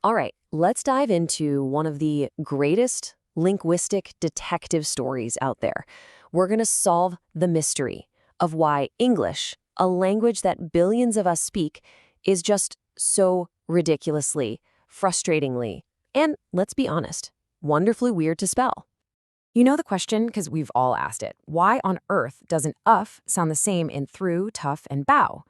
All right, let's dive into one of the greatest linguistic detective stories out there. We're going to solve the mystery of why English, a language that billions of us speak, is just so ridiculously, frustratingly, and let's be honest, wonderfully weird to spell. You know the question because we've all asked it. Why on earth doesn't "uff" sound the same in through, tough, and bow?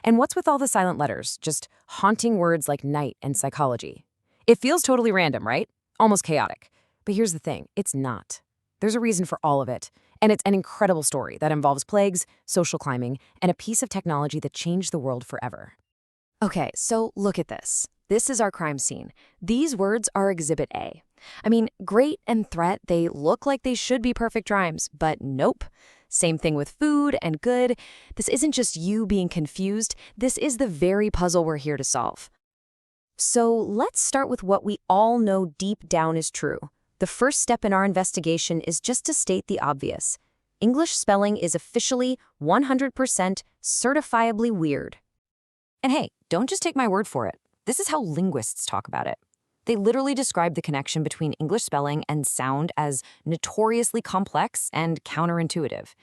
And what's with all the silent letters, just haunting words like night and psychology? It feels totally random, right? Almost chaotic. But here's the thing, it's not. There's a reason for all of it. And it's an incredible story that involves plagues, social climbing, and a piece of technology that changed the world forever. Okay, so look at this. This is our crime scene. These words are Exhibit A. I mean, great and threat, they look like they should be perfect rhymes, but nope. Same thing with food and good. This isn't just you being confused. This is the very puzzle we're here to solve. So let's start with what we all know deep down is true. The first step in our investigation is just to state the obvious. English spelling is officially 100% certifiably weird. And hey, don't just take my word for it. This is how linguists talk about it. They literally describe the connection between English spelling and sound as notoriously complex and counterintuitive.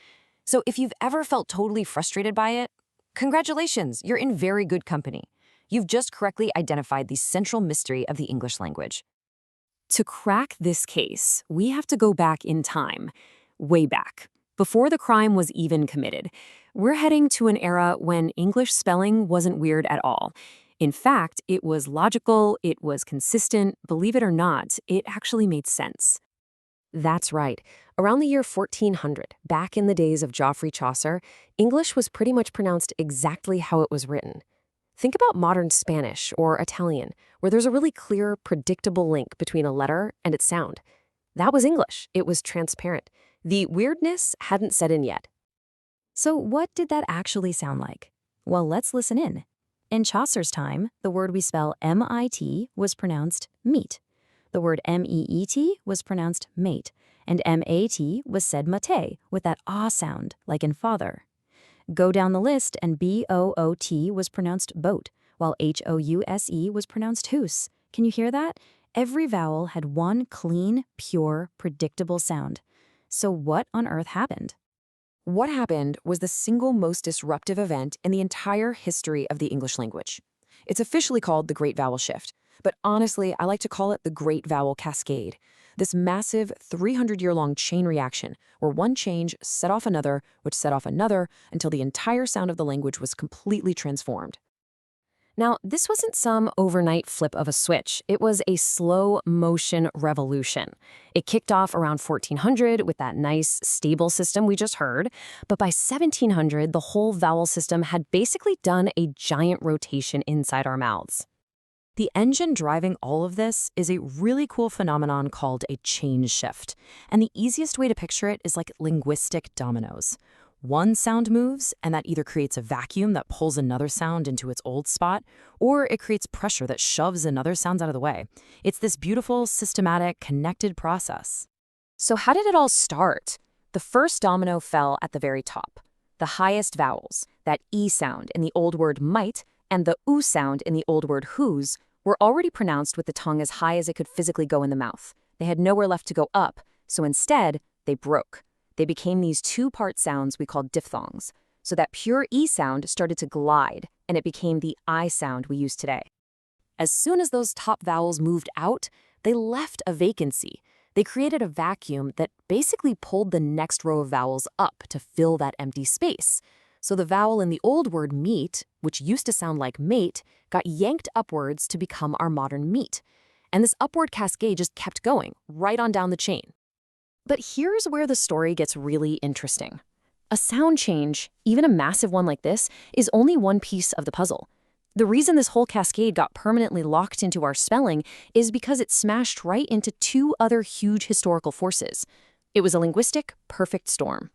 So if you've ever felt totally frustrated by it, congratulations, you're in very good company. You've just correctly identified the central mystery of the English language. To crack this case, we have to go back in time, way back, before the crime was even committed. We're heading to an era when English spelling wasn't weird at all. In fact, it was logical, it was consistent, believe it or not, it actually made sense. That's right. Around the year 1400, back in the days of Geoffrey Chaucer, English was pretty much pronounced exactly how it was written. Think about modern Spanish or Italian, where there's a really clear, predictable link between a letter and its sound. That was English. It was transparent. The weirdness hadn't set in yet. So what did that actually sound like? Well, let's listen in. In Chaucer's time, the word we spell M-I-T was pronounced meat. The word M-E-E-T was pronounced mate, and M-A-T was said mate with that ah sound, like in father. Go down the list and B-O-O-T was pronounced boat, while H-O-U-S-E was pronounced hoose. Can you hear that? Every vowel had one clean, pure, predictable sound. So what on earth happened? What happened was the single most disruptive event in the entire history of the English language. It's officially called the Great Vowel Shift, but honestly, I like to call it the Great Vowel Cascade. This massive 300-year-long chain reaction where one change set off another, which set off another, until the entire sound of the language was completely transformed. Now, this wasn't some overnight flip of a switch. It was a slow-motion revolution. It kicked off around 1400 with that nice, stable system we just heard, but by 1700, the whole vowel system had basically done a giant rotation inside our mouths. The engine driving all of this is a really cool phenomenon called a change shift, and the easiest way to picture it is like linguistic dominoes. One sound moves, and that either creates a vacuum that pulls another sound into its old spot, or it creates pressure that shoves another sound out of the way. It's this beautiful, systematic, connected process. So how did it all start? The first domino fell at the very top. The highest vowels, that E sound in the old word might, and the U sound in the old word whose, were already pronounced with the tongue as high as it could physically go in the mouth. They had nowhere left to go up, so instead, they broke. They became these two-part sounds we called diphthongs. So that pure E sound started to glide, and it became the I sound we use today. As soon as those top vowels moved out, they left a vacancy. They created a vacuum that basically pulled the next row of vowels up to fill that empty space. So the vowel in the old word meat, which used to sound like mate, got yanked upwards to become our modern meat. And this upward cascade just kept going, right on down the chain. But here's where the story gets really interesting. A sound change, even a massive one like this, is only one piece of the puzzle. The reason this whole cascade got permanently locked into our spelling is because it smashed right into two other huge historical forces. It was a linguistic perfect storm.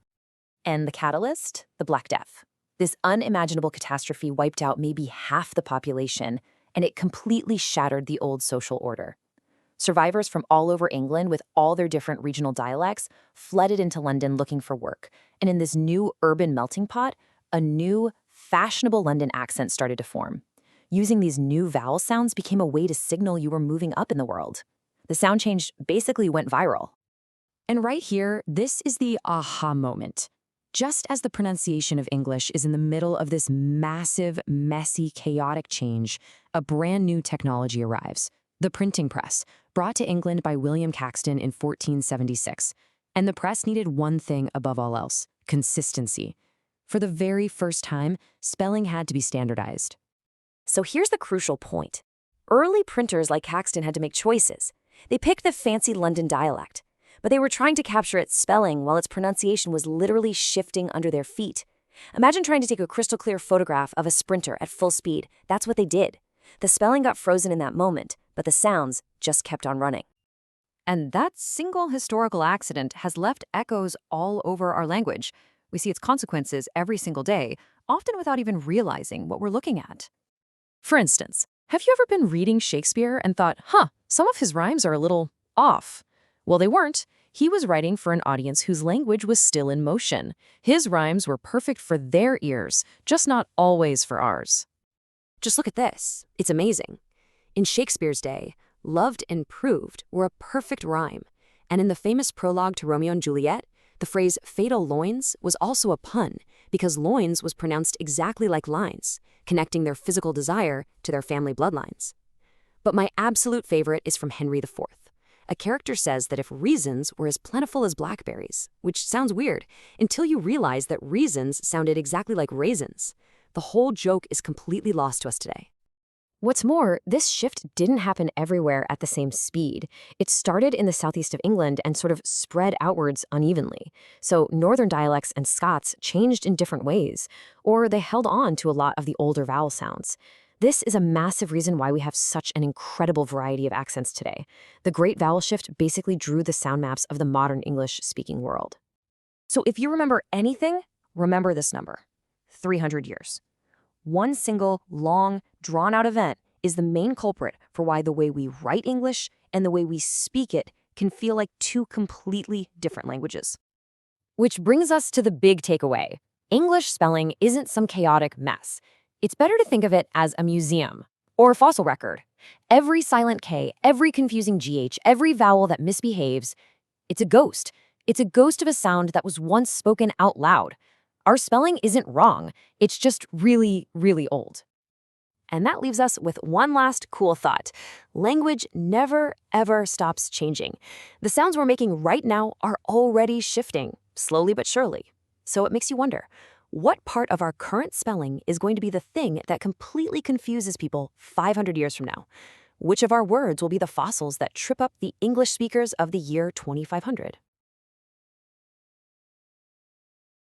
And the catalyst? The Black Death. This unimaginable catastrophe wiped out maybe half the population, and it completely shattered the old social order. Survivors from all over England with all their different regional dialects flooded into London looking for work. And in this new urban melting pot, a new, fashionable London accent started to form. Using these new vowel sounds became a way to signal you were moving up in the world. The sound change basically went viral. And right here, this is the aha moment. Just as the pronunciation of English is in the middle of this massive, messy, chaotic change, a brand new technology arrives. The printing press, brought to England by William Caxton in 1476. And the press needed one thing above all else: consistency. For the very first time, spelling had to be standardized. So here's the crucial point. Early printers like Caxton had to make choices. They picked the fancy London dialect, but they were trying to capture its spelling while its pronunciation was literally shifting under their feet. Imagine trying to take a crystal clear photograph of a sprinter at full speed. That's what they did. The spelling got frozen in that moment, but the sounds just kept on running. And that single historical accident has left echoes all over our language. We see its consequences every single day, often without even realizing what we're looking at. For instance, have you ever been reading Shakespeare and thought, some of his rhymes are a little off? Well, they weren't. He was writing for an audience whose language was still in motion. His rhymes were perfect for their ears, just not always for ours. Just look at this. It's amazing. In Shakespeare's day, loved and proved were a perfect rhyme. And in the famous prologue to Romeo and Juliet, the phrase fatal loins was also a pun, because loins was pronounced exactly like lines, connecting their physical desire to their family bloodlines. But my absolute favorite is from Henry IV. A character says that if reasons were as plentiful as blackberries, which sounds weird until you realize that reasons sounded exactly like raisins. The whole joke is completely lost to us today. What's more, this shift didn't happen everywhere at the same speed. It started in the southeast of England and sort of spread outwards unevenly. So northern dialects and Scots changed in different ways, or they held on to a lot of the older vowel sounds. This is a massive reason why we have such an incredible variety of accents today. The Great Vowel Shift basically drew the sound maps of the modern English-speaking world. So if you remember anything, remember this number: 300 years. One single, long, drawn-out event is the main culprit for why the way we write English and the way we speak it can feel like two completely different languages. Which brings us to the big takeaway. English spelling isn't some chaotic mess. It's better to think of it as a museum or a fossil record. Every silent K, every confusing GH, every vowel that misbehaves, it's a ghost. It's a ghost of a sound that was once spoken out loud. Our spelling isn't wrong. It's just really, really old. And that leaves us with one last cool thought. Language never, ever stops changing. The sounds we're making right now are already shifting, slowly but surely. So it makes you wonder, what part of our current spelling is going to be the thing that completely confuses people 500 years from now? Which of our words will be the fossils that trip up the English speakers of the year 2500?